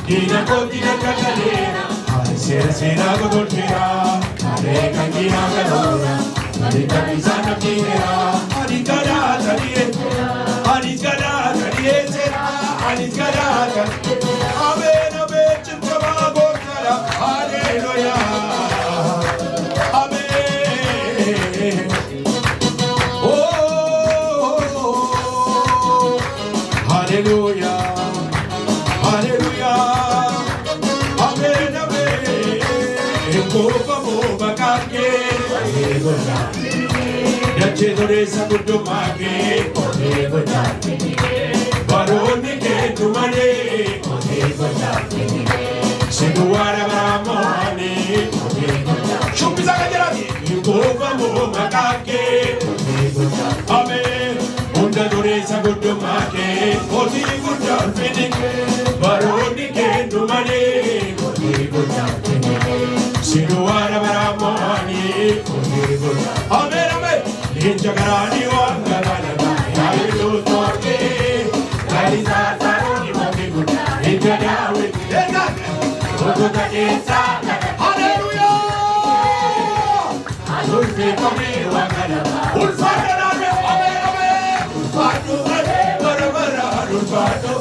Dina kotina kakalera, sera sera godolchera, are kangina galora, are kabisana kira, are gada tariye, are gada tariye sera, are gada tariye, amen amen chintama gotara, hallelujah, amen, oh, hallelujah. Doresa kutumake odego tapinike baroni ke tumane odego tapinike seguara bramone odego tapinike shumbiza kajerati yehova mo makake odego tapinike amen onda doresa kutumake odego tapinike baroni ke tumane odego tapinike seguara bramone odego tapinike amen amen Injagarani wangalana, yailu toke, kaisa taroni mokigu, injagawi, ogoda esa, hallelujah, ulfi kami wangalana, ulfadana me, amen amen, ulfadu mare, barabara, ulfadu,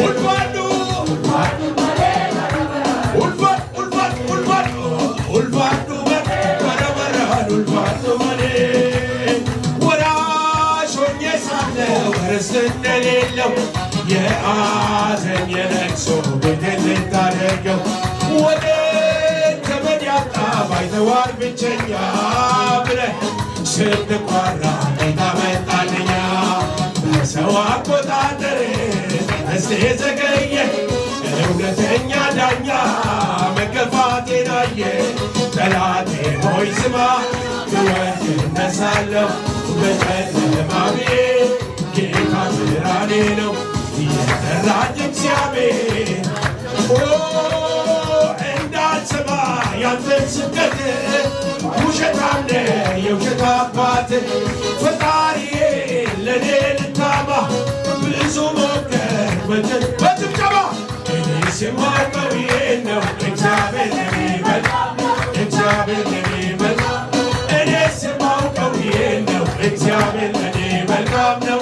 ulfadu, ulfadu mare, barabara, ulfad, ulfad, ulfad, ulfadu mare, barabara, ulfadu mare. Resnelillo ye azen yelekso bedelin tarego wode temediata bayda war bichenya bre sed qara itametanya sewa qotadere estezegeye እውነተኛ ዳኛ መገፋቴን አየ ጠላቴ ሆይ ስማ ሕይወት እነሳለሁ በጨለማ ቤት ጌታ ብርሃኔ ነው የጠራኝ እግዚአብሔር እንዳልሰማ ያንተን ስብከት ውሸታም ነህ የውሸት አባት ፈጣሪዬ ለእኔ ልታማ ብዙ ሞከር በጭብጨባ እኔስ የማውቀው ይሄን ነው እግዚአብሔር ለእኔ መልካም እግዚአብሔር ለእኔ መልካም እኔስ የማውቀው ይሄን ነው እግዚአብሔር ለእኔ መልካም ነው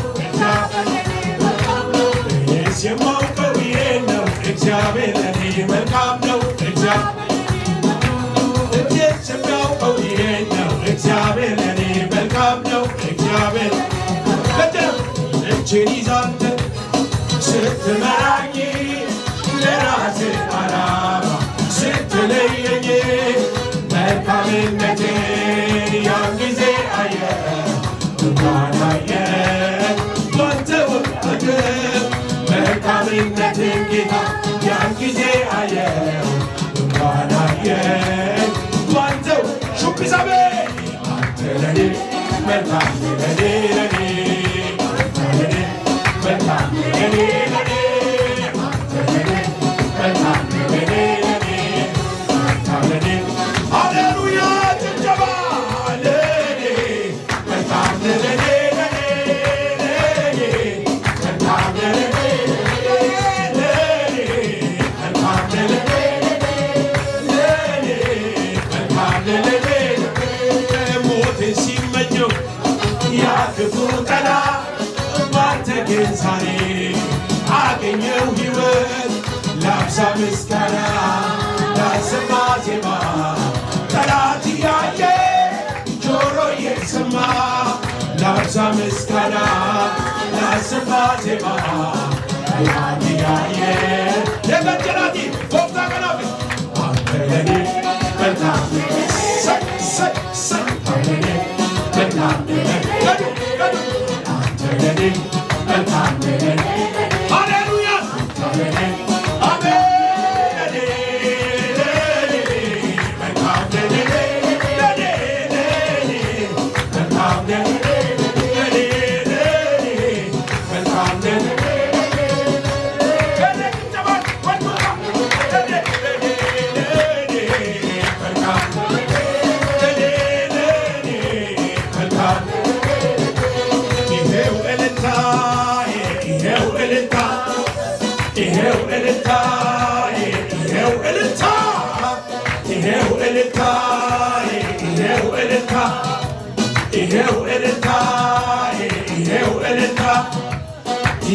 እኔስ የማውቀው ይሄን ነው እግዚአብሔር ለእኔ መልካም ነው እኔስ የማውቀው ይሄን ነው እግዚአብሔር ለእኔ መልካም ነው እግዚአብሔር እጄን ይዛንተ ስትመራኝ ለራሴ ዓላማ ስትለየኝ መልካምነቴን ያን ጊዜ አየ እንኳን አየ ባንተ ወደደ መልካምነትን ጌታ ያን ጊዜ አየ እንኳን አየ ባንተ ሹቢዛቤ አንተ ለኔ መልካም ለኔ ለኔ መልካም ለኔ ለኔ መልካም ለኔ ለኔ መልካም ለኔ ሃሌሉያ ጭብጨባ ለኔ መልካም ለኔ ለኔ መልካም ለኔ ለኔ መልካም ለኔ ለኔ መልካም ለኔ ሞትን ሲመኘው ያ ክፉ ጠላት ባንተ ግን ዛሬ አገኘው ሕይወት ላብዛ ምስጋና ላሰማ ዜማ ጠላት ያየ ጆሮ የሰማ ላብዛ ምስጋና ላሰማ ዜማ ጠላት ያየ የገጀራቲ ቦክታ ቀናፊ አንተ ለኔ መልካም ሰይ ሰይ ሰይ ለኔ መልካም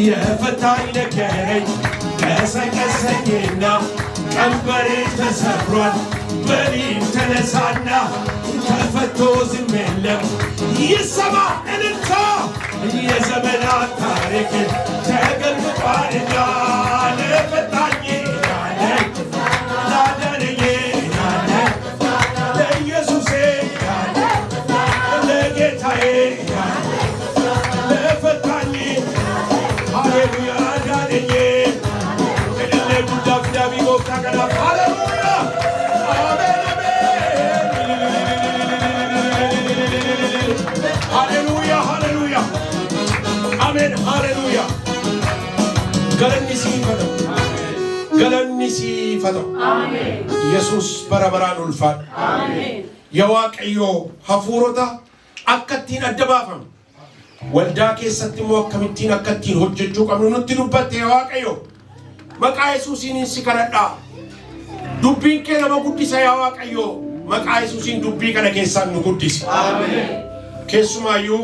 የፈታኝ ነገረኝ ቀሰቀሰኝና ቀንበሬ ተሰብሯል በሊም ተነሳና ተፈቶ ዝም የለም ይሰማ እልልታ የዘመናት ታሪክ ተገልብጧልና ለፈታኝ ያለ ላዳነኝ ያለ ለኢየሱሴ ያለ ለጌታዬ ያለ ለፈታኝ ሃሌሉያ ዳነኝ እልል ጉዳፍ ዳቢ ጎፍታ ቀዳፍ ሃሌሉያ ሃሌሉያ ሃሌሉያ አሜን ሃሌሉያ ገለኒ ሲፈተው አሜን ኢየሱስ በረበራን ኡልፋን አሜን የዋቀዮ ሀፉሮታ አከቲን አደባፈም ወልዳ keessatti moo akkamittiin akkattiin hojjechuu qabnu nutti dubbatte waaqayyo maqaa Yesuusiin si kadhadha dubbiin kee nama guddisa yaa waaqayyo maqaa Yesuusiin dubbii kana keessaan nu guddisi aamen keessumaayyuu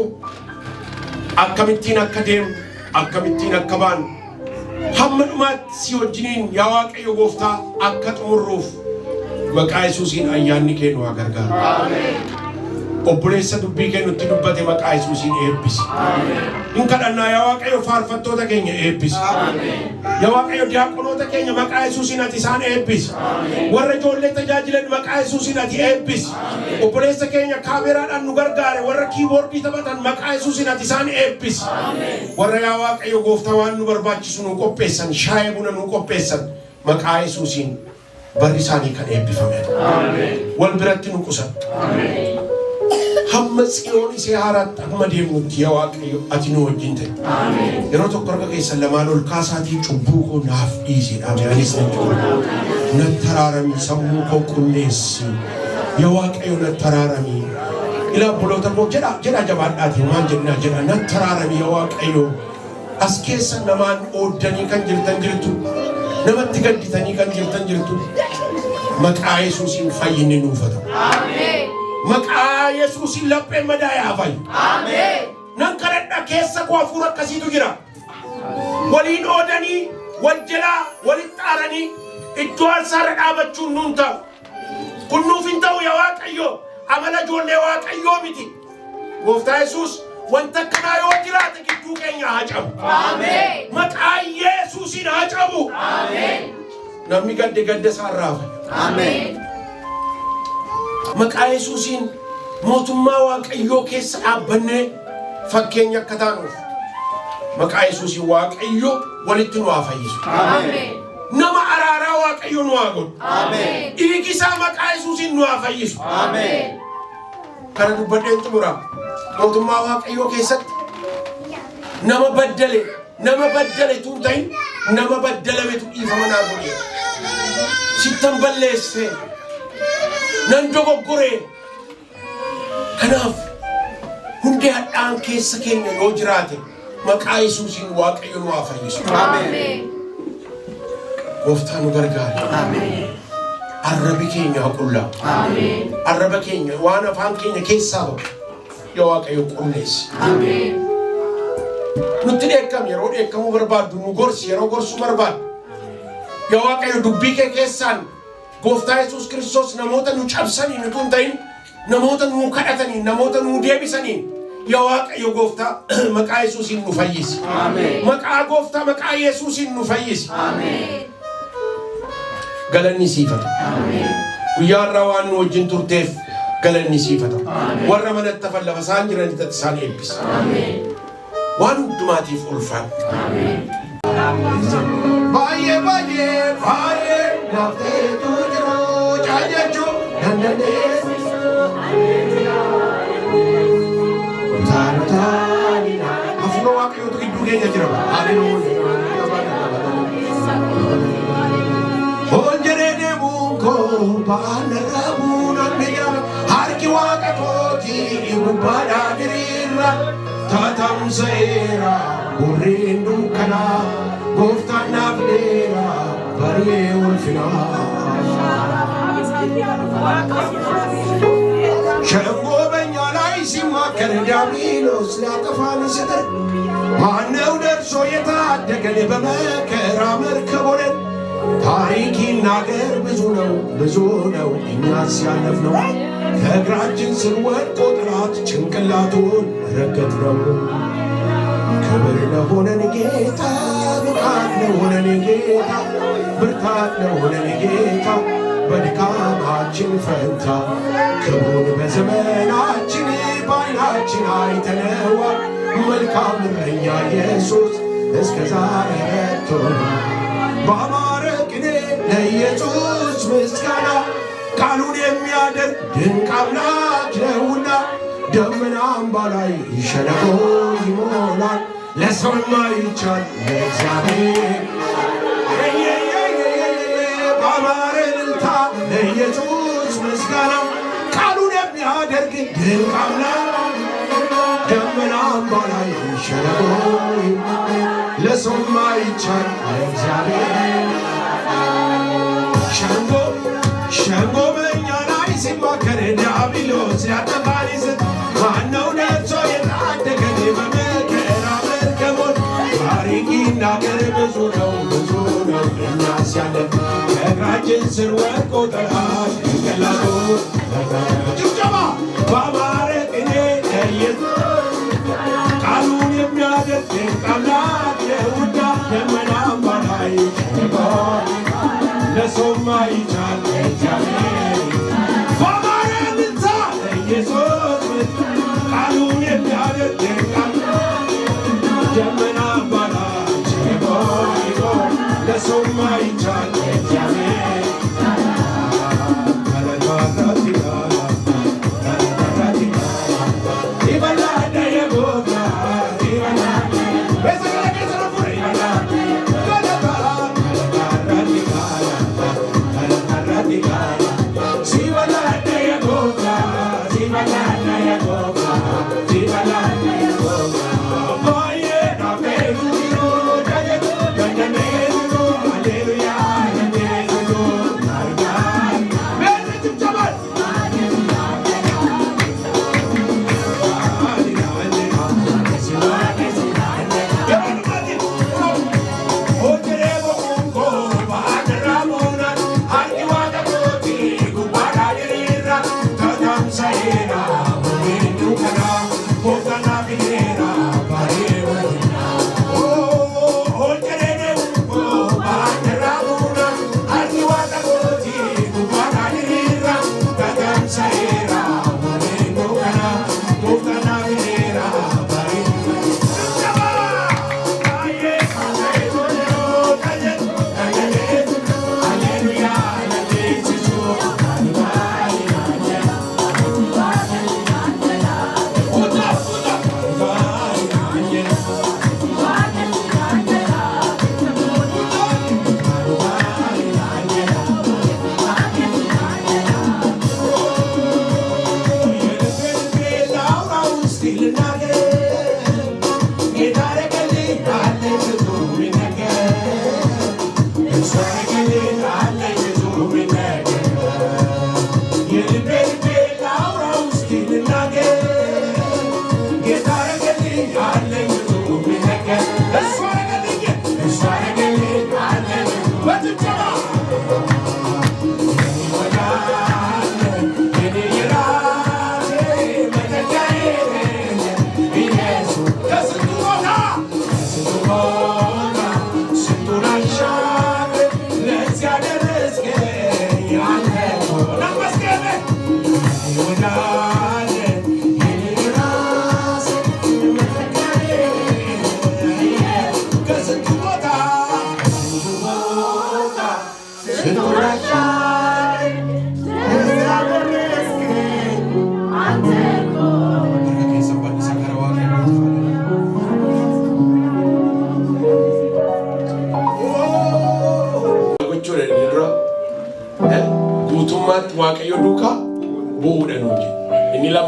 akkamittiin akka deemu akkamittiin akka baan hamma dhumaatti si wajjiniin yaa waaqayyo gooftaa akka xumurruuf maqaa Yesuusiin ayyaanni kee nu gargaaru aamen obboleessa dubbii kee nutti dubbate maqaa Yesuusiin eebbisi in kadhannaa yaa waaqayyo faarfattoota keenya eebbisi yaa waaqayyo diyaaqonoota keenya maqaa Yesuusiin ati isaan eebbisi warra ijoollee tajaajilan maqaa Yesuusiin ati eebbisi obboleessa keenya kaameraadhaan nu gargaare warra kiiboordii taphatan maqaa Yesuusiin ati isaan eebbisi warra yaa waaqayyo gooftaa waan nu barbaachisu nu qopheessan shaayee buna nu qopheessan maqaa Yesuusiin barri isaanii kan eebbifame wal biratti nu qusan hamma tsiyoon isee haaraatti akkuma deemnutti yaa waaqayyo ati nu wajjin ta'e yeroo tokko harka keessan lamaan ol kaasaatii cubbuu koo naaf dhiisidha anis nattaraarami sammuu koo qulleessi yaa waaqayyo nattaraarami ilaa obboloota koo jedha jabaadhaati waan jedha nattaraarami yaa waaqayyo as keessa namaan ooddanii kan jirtan jirtu namatti gadditanii kan jirtan jirtu maqaa Yesuusiin fayyinni nuuf haa ta'u aamen maqaa Yesuusiin lapheen madaa yaa fayyu aamen nan kadhadha keessa koo hafuura akkasiitu jira waliin oodanii wal jalaa walitti aaranii iddoo alsaarra dhaabachuun nuun ta'u kun nuuf hin ta'u yaa waaqayyo amala ijoollee waaqayyoo miti gooftaa Yesuus wanta akkanaa yoo jiraate gidduu keenya haa cabu aamen maqaa Yesuusiin haa cabu aamen namni gadde isaarraa fayu aamen maqaa Yesuusiin mootummaa waaqayyoo keessa dhaabbannee fakkeenya akka taanuuf maqaa Yesuusiin waaqayyo walitti nu haa fayyisu aamen nama araaraa waaqayyo nu haa godhu aamen dhiigi isaa maqaa Yesuusiin nu haa fayyisu aamen kana dubbadheen xumura mootummaa waaqayyoo keessatti nama baddale tun ta'in nama baddalametu dhiifama naa godhe sittan balleesse nan dogoggore kanaaf hundee hadhaan keessa keenya yoo jiraate maqaa Yesuusiin waaqayyo nu haa fayyisu aamen gooftaa nu gargaari aamen arrabi keenya haa qullaa aamen arraba keenya waan afaan keenya keessaa ba'u yaa waaqayyo qulleessi aamen nutti dheekkam yeroo dheekkamuu barbaaddu nu gorsi yeroo gorsuu barbaaddu yaa waaqayyo dubbii kee keessaan gooftaa Yesuus Kiristoos namoota nu cabsanii nutu hin ta'in namoota nu kadhatanii namoota nu deebisanii yaa waaqayyo gooftaa maqaa Yesuusiin nu fayyisi aamen maqaa gooftaa maqaa Yesuusiin nu fayyisi aamen galanni siif haa ta'u aamen guyyaa irraa waan nu wajjin turteef galanni siifata warra manatti lafa isaan jiranitti isaan eebbis waan hundumaatiif ulfaan baay'ee baay'ee baay'ee lafteetu jiru jaajachuu danda'ee afno waaqayyootu gidduu keenya jira ol jedhee deemuun koo baana rabuun anniyaa harki waaqa kootii gubbaadhaa diriirra tatamsa'eera burreen dukkanaa gooftaan naaf dheera baree ulfinaa ሸንጎ በእኛ ላይ ሲማከር ዲያብሎስ ሊያጠፋን ሲጥር ማነው ደርሶ የታደገን በመከራ መርከብ ሆነን ታሪክ ይናገር ብዙ ነው እኛስ ያለፍነው ከእግራችን ስር ወድቆ ጠላት ጭንቅላቱን ረገጥነው ክብር ለሆነን ጌታ ብቃት ለሆነን ጌታ ብርታት ለሆነን ጌታ በድካማችን ፈንታ ክብሩን በዘመናችን በዓይናችን አይተነዋል መልካም እረኛ ኢየሱስ እስከ ዛሬ ረድቶናል በአማረ ቅኔ ለኢየሱስ ምስጋና ቃሉን የሚያደርግ ድንቅ አምላክ ነውና ደመናም በላይ ሸለቆ ይሞላል ለሰው የማይቻል ለእግዚአብሔር በአማረ እልልታ ለኢየሱስ ምስጋና ቃሉን የሚያደርግ ድንቅ አምላክ ደመናም በላይ ሸለቆ ለሰው የማይቻል ለእግዚአብሔር ሸንጎ በእኛ ላይ ሲማከር ዲያብሎስ ሊያጠፋን ሲጥር ማነው ደርሶ የታደገን በመከራ መርከብ ታሪክ ይናገር ብዙ ነው እኛስ ያለፍነው ከእግራችን ስር ወድቆ ጠላት ጭንቅላቱን ጭብጨባ በአማረ ቅኔ ቃሉን የሚያደርግ ድንቅ አምላክ ነውና ደመናም በላይ ለሰው የማይቻል ለእግዚአብሔር በአማረ እልልታ ለኢየሱስ ቃሉን የሚያደርግ ድንቅ አምላክ ደመናም በላይ ለሰው የማይቻል ለእግዚአብሔር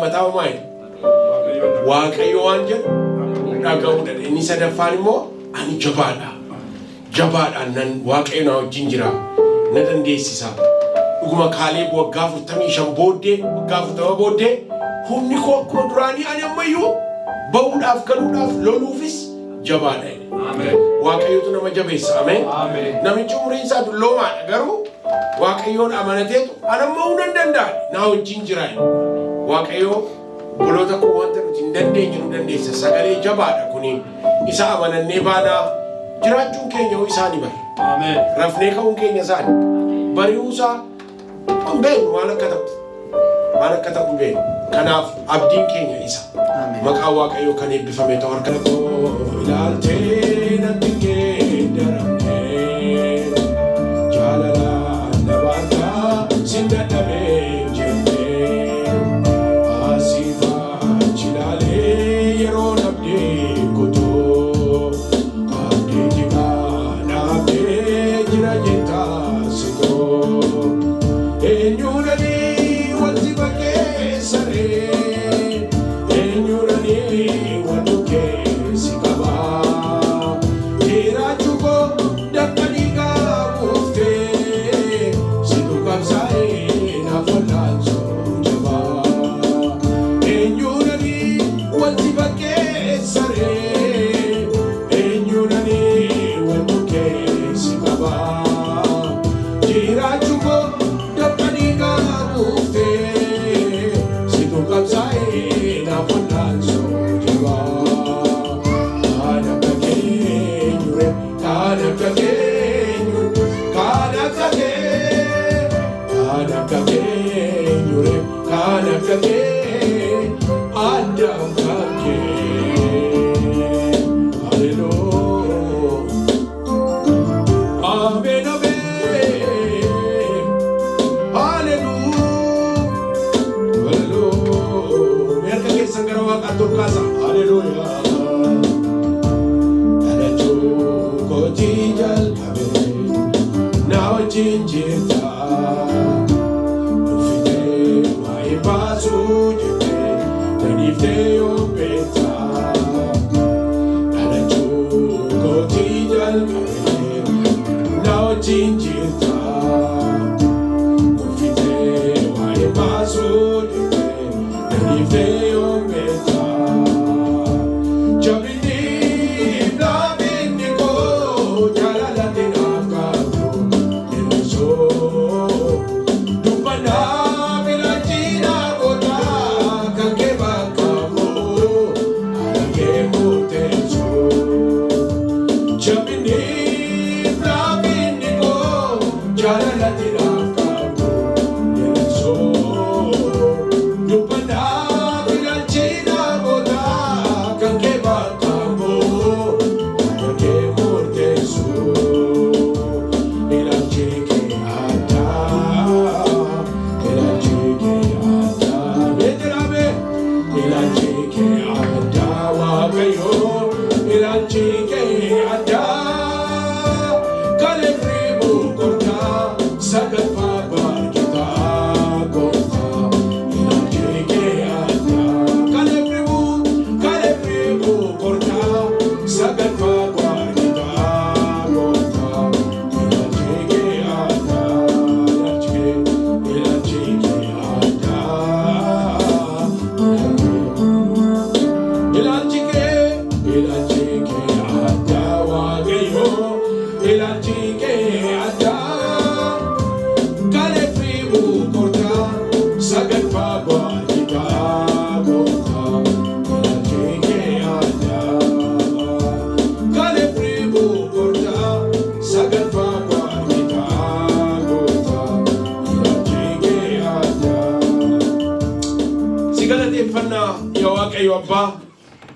mataa maal waaqayyo waan jedhu dhaga'uu dha. Inni sadaffaan immoo ani jabaadha nan waaqayyo na wajjin jira na dandeessisa. Dhuguma Kaaleeb waggaa 45 booddee waggaa 40 booddee humni koo akkuma duraanii ani ammayyuu ba'uudhaaf galuudhaaf loluufis jabaadha. Waaqayyotu nama jabeessa. Namichi umriin isaa dulloomaadha garuu waaqayyoon amanateetu anamma hunan danda'an na wajjin jira. Waaqayyo boloota koo wanta nuti hin dandeenye nu dandeessa. Sagalee jabaadha kuni isa amanannee baanaa jiraachuun keenya isaani bari. Rafnee ka'uun keenya isaani bari'uusaa hin beeknu waan akka ta'u hin beeknu. Kanaaf abdiin keenya isa. Maqaa waaqayyo kan eebbifame ta'u harka koo ilaaltee natti geeddaramtee jaalalaan na baataa sin dadhabee jettee asiifaa chilaalee yeroo nabdee kutoo abdii jimaa naabdee jira jettaa sitoo eenyuudhanii wanti bakkee saree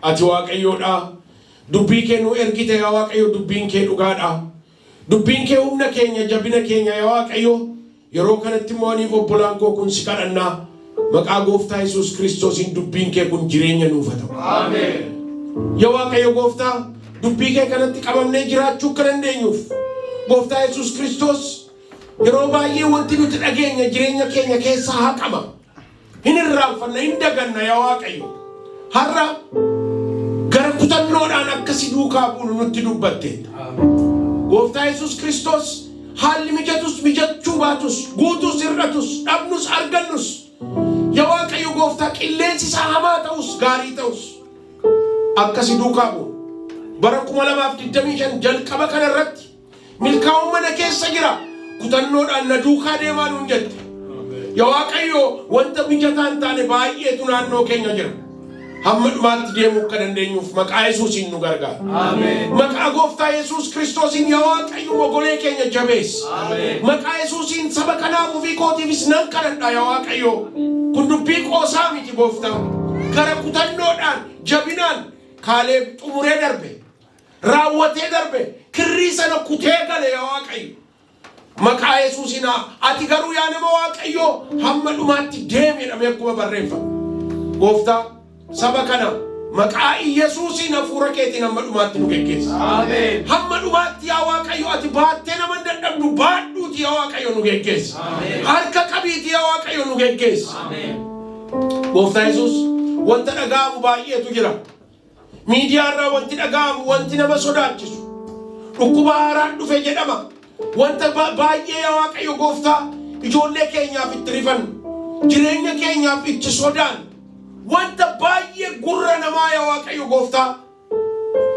ati waaqayyoodha. Dubbii kee nu ergite yaa waaqayyo, dubbiin kee dhugaadha. Dubbiin kee humna keenya jabina keenya yaa waaqayyo. Yeroo kanatti immoo aniif obbolaan koo kun si kadhanna. Maqaa gooftaa Yesuus Kiristoosiin dubbiin kee kun jireenya nuuf haa ta'u. Ameen. Yaa waaqayyo gooftaa, dubbii kee kanatti qabamnee jiraachuu akka dandeenyuuf gooftaa Yesuus Kiristoos yeroo baay'ee wanti nuti dhageenya jireenya keenya keessaa haqama. irraanfanna hin daganna yaa Waaqayyo. Har'a gara kutannoodhaan akkasi duukaa buunu nutti dubbatteetta. Gooftaa Yesuus Kiristoos haalli mijatus mijachuu baatus guutus hir'atus dhabnus argannus yaa Waaqayyo Gooftaa qilleensi isaa hamaa ta'us gaarii ta'us akkasi duukaa buunu. Bara 2025 jalqaba kanarratti milkaa'uun mana keessa jira. Kutannoodhaan na duukaa deemaa nuun jette. Yaa Waaqayyo wanta mijataan taane baay'eetu naannoo keenya jira. Hamma dhumaatti deemuu akka dandeenyuuf maqaa Yesuusiin nu gargaara. Ameen. Maqaa Gooftaa Yesuus Kiristoosiin yaa Waaqayyo mogolee keenya jabeessi. Ameen. Maqaa Yesuusiin saba kanaaf ofii kootiifis nan kadhadha yaa Waaqayyo. Kun dubbii qoosaa miti Gooftaa. Gara kutannoodhaan jabinaan Kaaleeb xumuree darbe. Raawwatee darbe. Kirrii sana kutee gale yaa Waaqayyo. Maqaa Yesuusiin ati garuu yaa nama Waaqayyo hamma dhumaatti deemi jedhamee akkuma barreeffame. Gooftaa saba kana maqaa Yesuusiin hafuura keetiin hamma dhumaatti nu geggeessi. Ameen. Hamma dhumaatti yaa Waaqayyo ati baattee nama dadhabdu baadhuuti yaa Waaqayyo nu geggeessi. Ameen. Harka qabiiti yaa Waaqayyo nu geggeessi. Ameen. Gooftaa Yesuus wanta dhaga'amu baay'eetu jira. Miidiyaa irraa wanti dhaga'amu wanti nama sodaachisu. Dhukkuba haaraan dhufe jedhama. Wanta baay'ee yaa Waaqayyo Gooftaa ijoollee keenyaaf itti rifannu. Jireenya keenyaaf itti sodaannu. Wanta baay'ee gurra namaa yaa Waaqayyo Gooftaa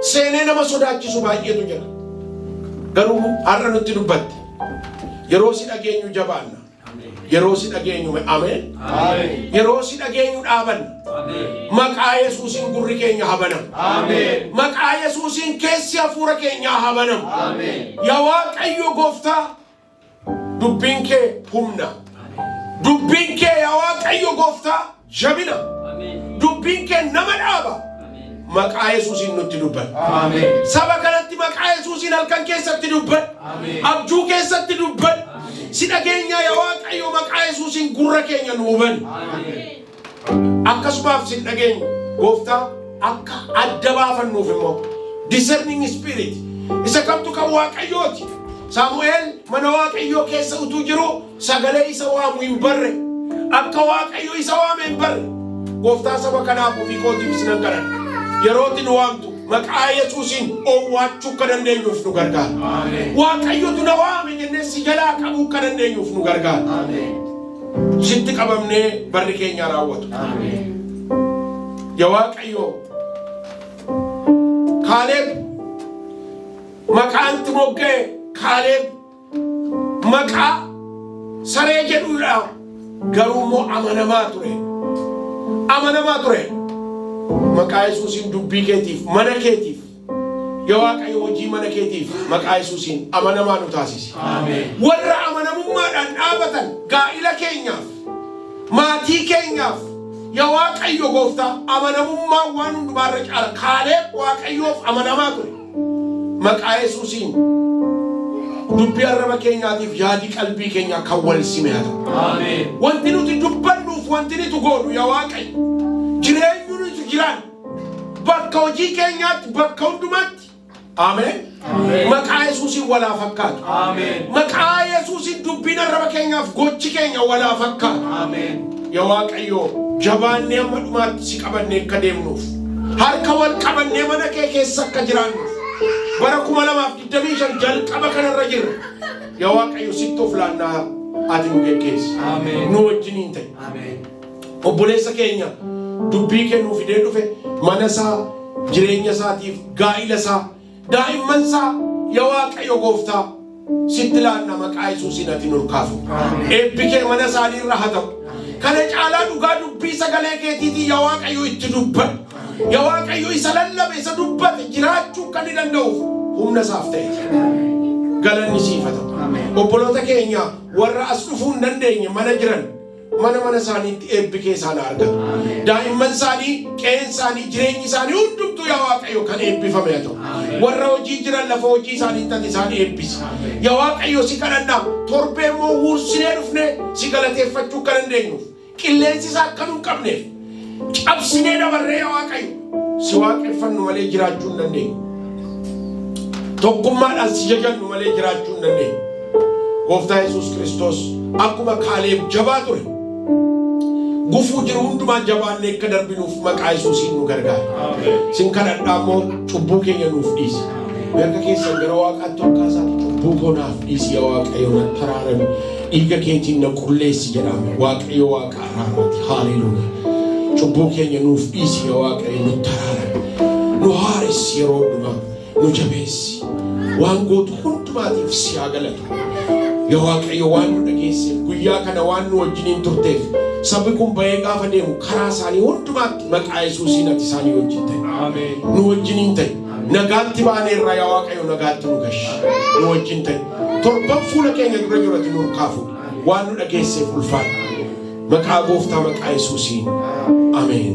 seenee nama sodaachisu baay'eetu jira. Garuu har'a nutti dubbatte. Yeroo si dhageenyu jabaanna. Yeroo si dhageenyu ameen. Yeroo si dhageenyu dhaabanna. Maqaa Yesuusiin gurri keenya habanam. Maqaa Yesuusiin keessi hafuura keenya habanam. Yaa Waaqayyo Gooftaa dubbiin kee humna. Dubbiin kee yaa Waaqayyo Gooftaa jabina. Dubbiin kee nama dhaaba. Maqaa Yesuusiin nutti dubban. Saba kanatti maqaa Yesuusiin halkan keessatti dubban. Abjuu keessatti dubban. Si dhageenya yaa Waaqayyo maqaa Yesuusiin gurra keenya nu huban. Akkasumaaf si dhageenya Gooftaa akka adda baafannuuf immoo discerning spirit isa kamtu kan Waaqayyooti. Saamu'eel mana Waaqayyoo keessa utuu jiru sagalee isa waamu hin barre. Akka Waaqayyo isa waame hin barre. Gooftaa saba kanaaf ofii kootiif sinan kadhadha. Yerootti nu waamtu maqaa Yesuusiin oowwaachuu akka dandeenyuuf nu gargaara. Waaqayyotu na waame jennee si jalaa qabuu akka dandeenyuuf nu gargaara. Sitti qabamnee barri keenya raawwatu. Yaa Waaqayyo Kaaleeb maqaan itti mogga'e Kaaleeb maqaa saree jedhuudha. Garuu immoo amanamaa ture. Amanamaa ture. Maqaa Yesuusiin dubbii keetiif mana keetiif yaa Waaqayyo hojii mana keetiif maqaa Yesuusiin amanamaa nu taasisi. Warra amanamummaadhaan dhaabatan gaa'ila keenyaaf maatii keenyaaf yaa Waaqayyo Gooftaa amanamummaa waan hundumaarra caala. Kaaleeb Waaqayyoof amanamaa ture. Maqaa Yesuusiin dubbii arraba keenyaatiif yaadi qalbii keenyaa kan wal simee haa ta'u. Wanti nuti dubbannuuf wanti nuti goonu yaa Waaqayyo jireenyu nuti jiraan bakka hojii keenyaatti bakka hundumaatti. Ameen. Maqaa Yesuusiin walaa fakkaatu. Maqaa Yesuusiin dubbiin arraba keenyaaf gochi keenya walaa fakkaatu. Yaa Waaqayyo jabaannee amma dhumaatti si qabannee akka deemnuuf harka wal qabannee mana kee keessa akka jiraannuuf bara 2025 jalqaba kanarra jirra. Yaa Waaqayyo sitti of laannaa ati nu geggeessi. Nu wajjiniin ta'e. Obboleessa keenya dubbii kee nuuf fidee dhufe mana isaa jireenya isaatiif gaa'ila isaa daa'imman isaa yaa Waaqayyo Gooftaa sitti laanna maqaa Yesuusiin ati nurkaafu. Eebbi kee mana isaanii irra haa ta'u. Kana caalaa dhugaa dubbii sagalee keetiitii yaa Waaqayyo itti dubbadhu. Yaa Waaqayyo isa lallabe isa dubbate jiraachuu kan danda'uuf humna isaaf ta'e. Galanni siif haa ta'u. Obboloota keenya warra as dhufuu hin dandeenye mana jiran mana isaaniitti eebbi kee isaan argatu. Daa'imman isaanii qe'een isaanii jireenyi isaanii hundumtuu yaa Waaqayyo kan eebbifame haa ta'u. Warra hojii jiran lafa hojii isaaniitti ati isaan eebbisi. Yaa Waaqayyo si kadhanna torbee immoo huursinee dhufnee si galateeffachuu kan dandeenyuuf qilleensi isaa akka nu qabneef cabsinee dabarree yaa Waaqayyo si waaqeffannu malee jiraachuu hin dandeenyu. Tokkummaadhaan si jajannu malee jiraachuu hin dandeenyu. Gooftaa Yesuus Kiristoos akkuma Kaaleeb jabaa ture gufuu jiru hundumaa jabaannee akka darbinuuf maqaa Yesuusiin nu gargaara. Sin kadhadhaa immoo cubbuu keenya nuuf dhiisi. Harka keessan gara Waaqaatti ol kaasaa cubbuu koo naaf dhiisi yaa Waaqayyo natti araarami. Dhiiga keetiin na qulleessi jedhama. Waaqayyo Waaqa araaraati. Haaleluyyaa. Cubbuu keenya nuuf dhiisi yaa Waaqayyo nutti araarami. Nu haaressi yeroo hundumaa nu jabeessi. Waan gootu hundumaatiif si haa galatu. Yaa Waaqayyo waan nu dhageesseef guyyaa kana waan nu wajjiniin turteef sabni kun bahee gaafa deemu karaa isaanii hundumaatti maqaa Yesuusiin ati isaanii wajjin ta'e. Nu wajjiniin ta'e. Nagaatti baaneerra yaa Waaqayyo nagaatti nu gashi. Nu wajjin ta'e. Torban fuula keenya dura jirati nu kaafu. Waan nu dhageesseef ulfaadha. Maqaa Gooftaa maqaa Yesuusiin. Ameen.